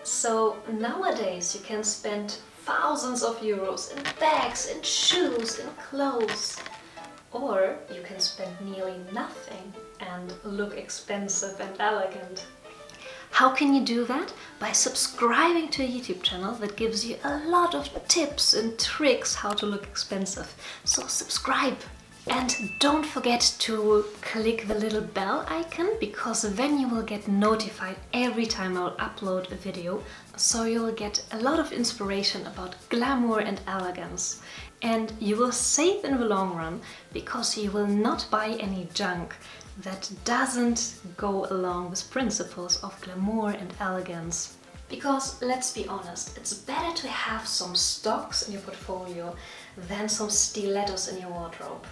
So nowadays you can spend thousands of euros in bags, in shoes, in clothes. Or you can spend nearly nothing and look expensive and elegant. How can you do that? By subscribing to a YouTube channel that gives you a lot of tips and tricks how to look expensive. So subscribe! And don't forget to click the little bell icon, because then you will get notified every time I'll upload a video. So you'll get a lot of inspiration about glamour and elegance. And you will save in the long run, because you will not buy any junk that doesn't go along with principles of glamour and elegance. Because let's be honest, it's better to have some stocks in your portfolio than some stilettos in your wardrobe.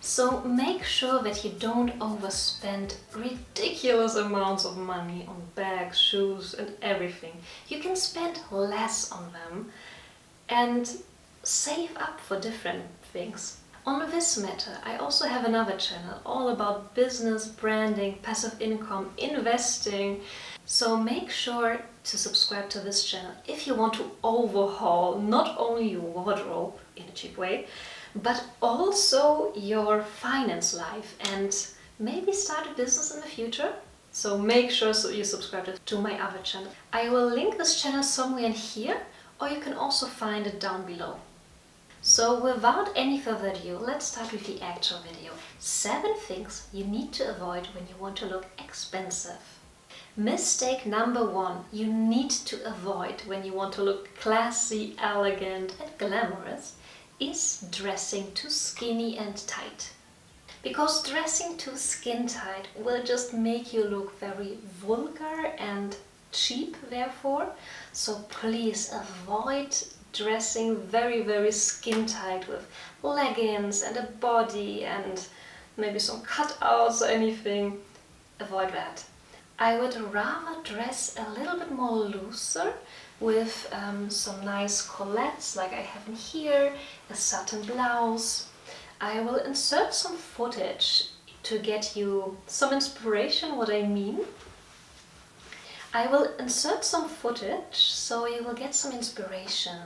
So make sure that you don't overspend ridiculous amounts of money on bags, shoes and everything. You can spend less on them and save up for different things. On this matter, I also have another channel all about business, branding, passive income, investing. So make sure to subscribe to this channel if you want to overhaul not only your wardrobe in a cheap way, but also your finance life and maybe start a business in the future. So make sure you subscribe to my other channel. I will link this channel somewhere in here, or you can also find it down below. So without any further ado, let's start with the actual video. 7 things you need to avoid when you want to look expensive. Mistake number 1 you need to avoid when you want to look classy, elegant and glamorous is dressing too skinny and tight. Because dressing too skin tight will just make you look very vulgar and cheap therefore. So please avoid dressing very skin tight with leggings and a body and maybe some cutouts or anything. Avoid that. I would rather dress a little bit more looser with some nice collares like I have in here, a satin blouse. I will insert some footage to get you some inspiration what I mean. I will insert some footage so you will get some inspiration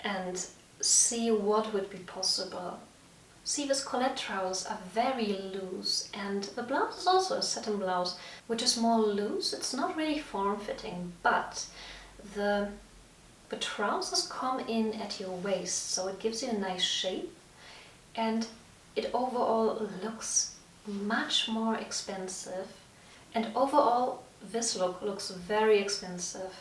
and see what would be possible. See, these collar trousers are very loose and the blouse is also a satin blouse which is more loose. It's not really form-fitting, but the trousers come in at your waist, so it gives you a nice shape and it overall looks much more expensive, and overall this look looks very expensive.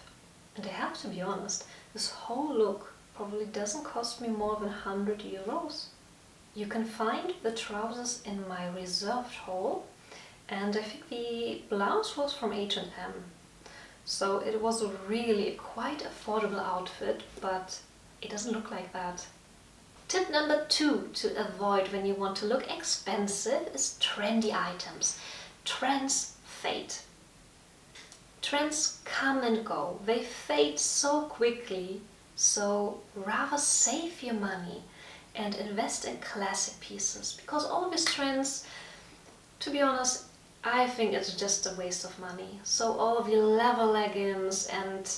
And I have to be honest, this whole look probably doesn't cost me more than 100 euros. You can find the trousers in my reserved haul, and I think the blouse was from H&M. So it was a really quite affordable outfit, but it doesn't look like that. Tip number 2 to avoid when you want to look expensive is trendy items. Trends fade. Trends come and go. They fade so quickly, so rather save your money and invest in classic pieces, because all these trends, to be honest, I think it's just a waste of money. So all of your leather leggings and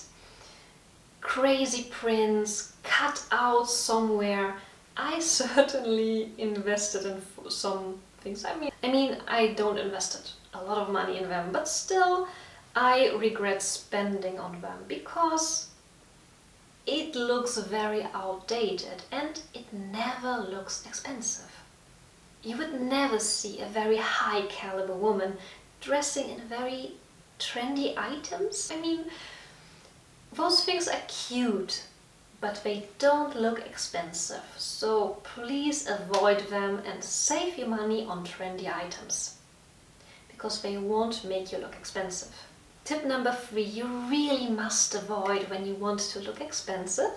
crazy prints cut out somewhere, I certainly invested in some things. I mean, I don't invested a lot of money in them, but still I regret spending on them because it looks very outdated and it never looks expensive. You would never see a very high caliber woman dressing in very trendy items. I mean, those things are cute, but they don't look expensive. So please avoid them and save your money on trendy items, because they won't make you look expensive. Tip number 3 you really must avoid when you want to look expensive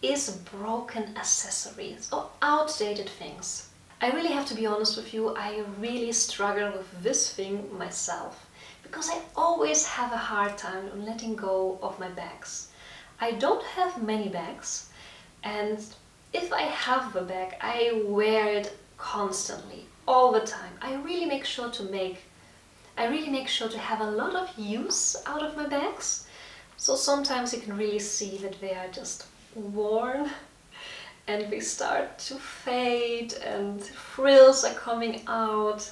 is broken accessories or outdated things. I really have to be honest with you, I really struggle with this thing myself, because I always have a hard time on letting go of my bags. I don't have many bags, and if I have the bag, I wear it constantly, all the time. I really make sure to have a lot of use out of my bags. So sometimes you can really see that they are just worn and they start to fade and frills are coming out.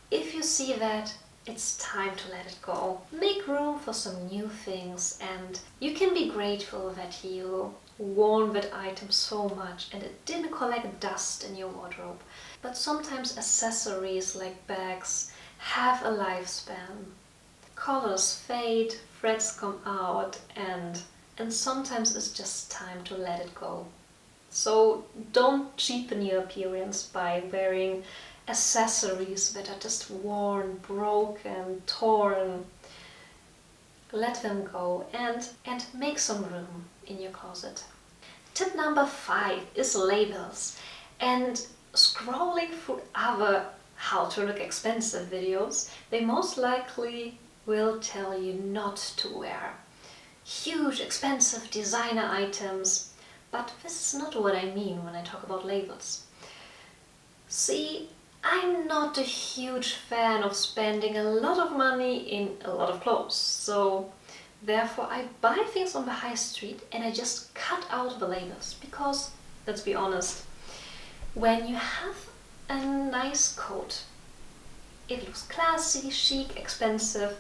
If you see that, it's time to let it go. Make room for some new things, and you can be grateful that you worn that item so much and it didn't collect dust in your wardrobe. But sometimes accessories like bags have a lifespan. Colors fade, threads come out, and sometimes it's just time to let it go. So don't cheapen your appearance by wearing accessories that are just worn, broken, torn. Let them go and make some room in your closet. Tip number 5 is labels. And scrolling through other how to look expensive videos, they most likely will tell you not to wear huge expensive designer items, but this is not what I mean when I talk about labels. See, I'm not a huge fan of spending a lot of money in a lot of clothes, so therefore I buy things on the high street and I just cut out the labels, because, let's be honest, when you have a nice coat, it looks classy, chic, expensive,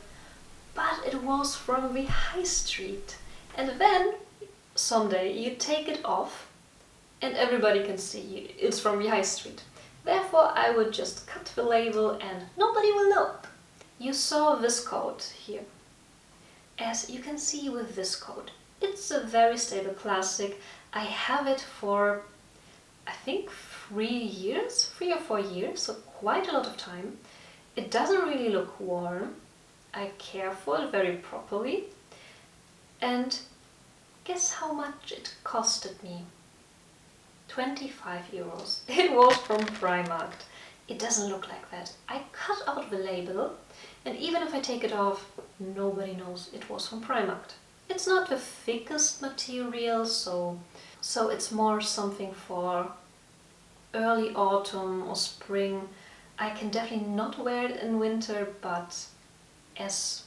but it was from the high street, and then someday you take it off and everybody can see it's from the high street. Therefore, I would just cut the label and nobody will know. You saw this coat here. As you can see with this coat, it's a very stable classic. I have it for, I think, 3 or 4 years, so quite a lot of time. It doesn't really look worn. I care for it very properly. And guess how much it costed me? 25 euros. It was from Primark. It doesn't look like that. I cut out the label, and even if I take it off, nobody knows it was from Primark. It's not the thickest material, so it's more something for early autumn or spring. I can definitely not wear it in winter, but as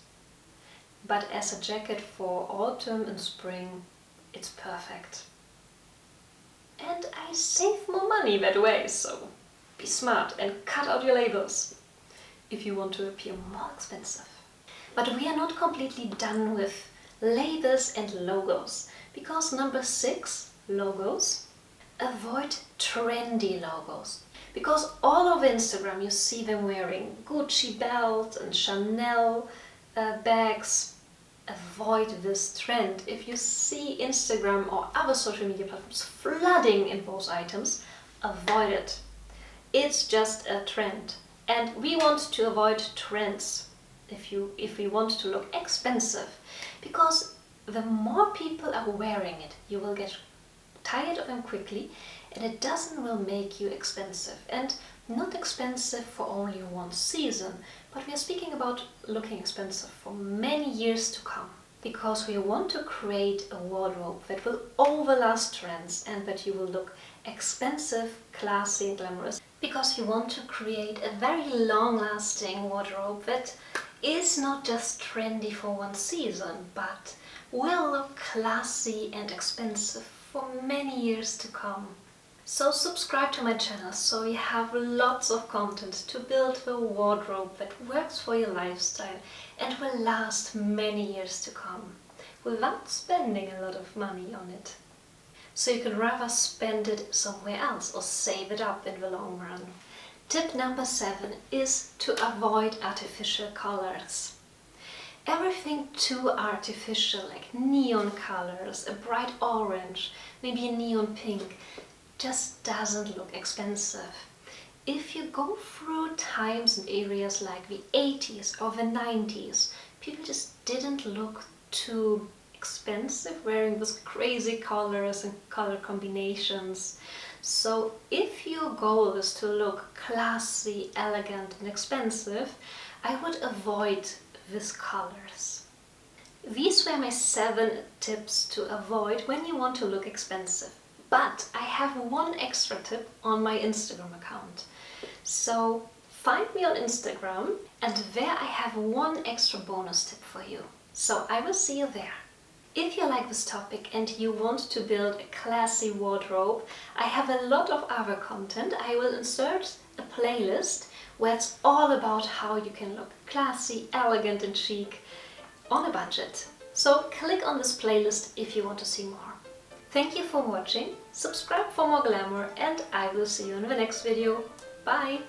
a jacket for autumn and spring, it's perfect. And I save more money that way, so be smart and cut out your labels if you want to appear more expensive. But we are not completely done with labels and logos, because number 6, logos. Avoid trendy logos, because all over Instagram you see them wearing Gucci belts and Chanel bags. Avoid this trend. If you see Instagram or other social media platforms flooding in those items, avoid it. It's just a trend, and we want to avoid trends if we want to look expensive, because the more people are wearing it, you will get tired of them quickly, and it will make you expensive, and not expensive for only one season, but we are speaking about looking expensive for many years to come, because we want to create a wardrobe that will overlast trends and that you will look expensive, classy and glamorous, because we want to create a very long-lasting wardrobe that is not just trendy for one season, but will look classy and expensive for many years to come. So subscribe to my channel so you have lots of content to build the wardrobe that works for your lifestyle and will last many years to come, without spending a lot of money on it. So you can rather spend it somewhere else or save it up in the long run. Tip number 7 is to avoid artificial colors. Everything too artificial, like neon colors, a bright orange, maybe a neon pink, just doesn't look expensive. If you go through times and areas like the 80s or the 90s, people just didn't look too expensive wearing those crazy colors and color combinations. So if your goal is to look classy, elegant and expensive, I would avoid these colors. These were my 7 tips to avoid when you want to look expensive. But I have one extra tip on my Instagram account. So find me on Instagram, and there I have one extra bonus tip for you. So I will see you there. If you like this topic and you want to build a classy wardrobe, I have a lot of other content. I will insert a playlist where it's all about how you can look classy, elegant and chic on a budget. So click on this playlist if you want to see more. Thank you for watching, subscribe for more glamour, and I will see you in the next video. Bye!